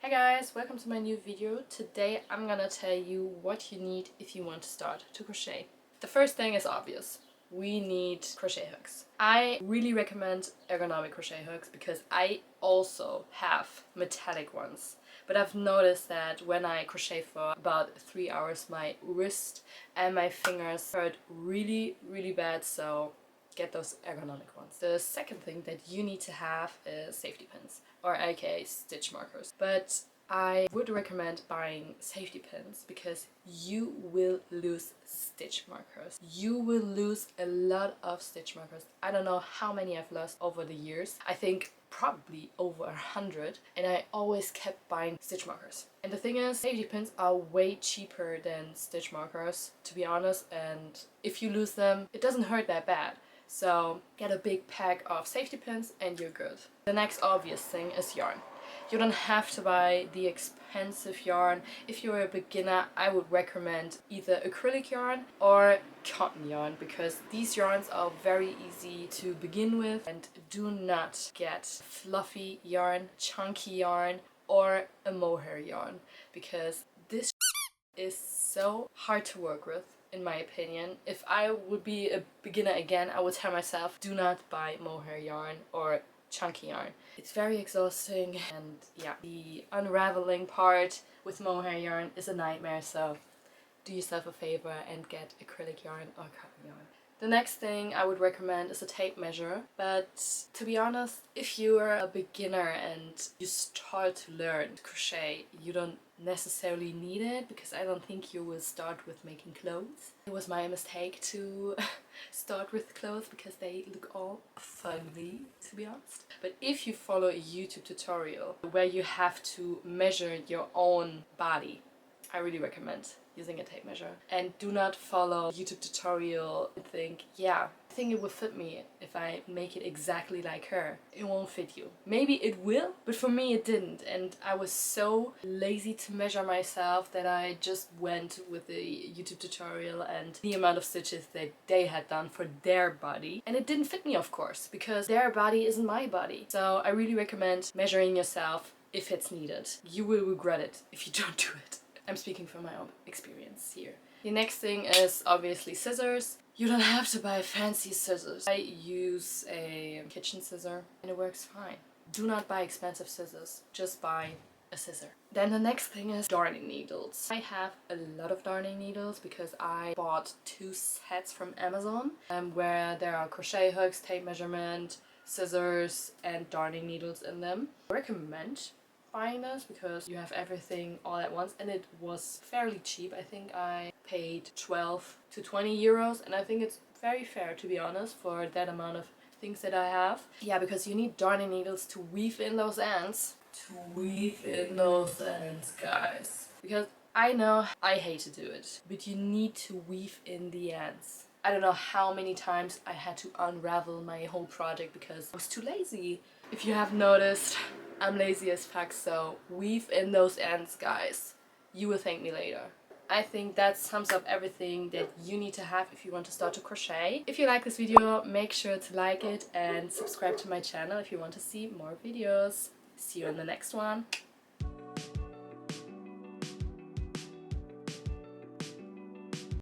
Hey guys, welcome to my new video. Today I'm gonna tell you what you need if you want to start to crochet. The first thing is obvious. We need crochet hooks. I really recommend ergonomic crochet hooks because I also have metallic ones. But I've noticed that when I crochet for about 3 hours, my wrist and my fingers hurt really bad, so get those ergonomic ones. The second thing that you need to have is safety pins, or aka stitch markers. But I would recommend buying safety pins because you will lose stitch markers. You will lose a lot of stitch markers. I don't know how many I've lost over the years. I think probably over 100, and I always kept buying stitch markers. And the thing is, safety pins are way cheaper than stitch markers, to be honest, and if you lose them, it doesn't hurt that bad. So get a big pack of safety pins and you're good. The next obvious thing is yarn. You don't have to buy the expensive yarn. If you're a beginner, I would recommend either acrylic yarn or cotton yarn because these yarns are very easy to begin with, and do not get fluffy yarn, chunky yarn, or a mohair yarn because this is so hard to work with. In my opinion, if I would be a beginner again, I would tell myself, do not buy mohair yarn or chunky yarn. It's very exhausting, and yeah, the unraveling part with mohair yarn is a nightmare, so do yourself a favor and get acrylic yarn or cotton yarn. The next thing I would recommend is a tape measure, but to be honest, if you're a beginner and you start to learn crochet, you don't necessarily need it because I don't think you will start with making clothes. It was my mistake to start with clothes because they look all fugly, to be honest. But if you follow a YouTube tutorial where you have to measure your own body, I really recommend using a tape measure. And do not follow YouTube tutorial and think, yeah, I think it will fit me if I make it exactly like her. It won't fit you. Maybe it will, but for me it didn't, and I was so lazy to measure myself that I just went with the YouTube tutorial and the amount of stitches that they had done for their body, and it didn't fit me, of course, because their body isn't my body. So I really recommend measuring yourself if it's needed. You will regret it if you don't do it. I'm speaking from my own experience here. The next thing is obviously scissors. You don't have to buy fancy scissors. I use a kitchen scissor and it works fine. Do not buy expensive scissors, just buy a scissor. Then the next thing is darning needles. I have a lot of darning needles because I bought 2 sets from Amazon where there are crochet hooks, tape measurement, scissors, and darning needles in them. I recommend buying this because you have everything all at once, and it was fairly cheap. I think I paid 12 to 20 euros, and I think it's very fair, to be honest, for that amount of things that I have. Yeah, because you need darning needles to weave in those ends. Guys. Because I know I hate to do it, but you need to weave in the ends. I don't know how many times I had to unravel my whole project because I was too lazy. If you have noticed, I'm lazy as fuck, so weave in those ends, guys. You will thank me later. I think that sums up everything that you need to have if you want to start to crochet. If you like this video, make sure to like it and subscribe to my channel if you want to see more videos. See you in the next one.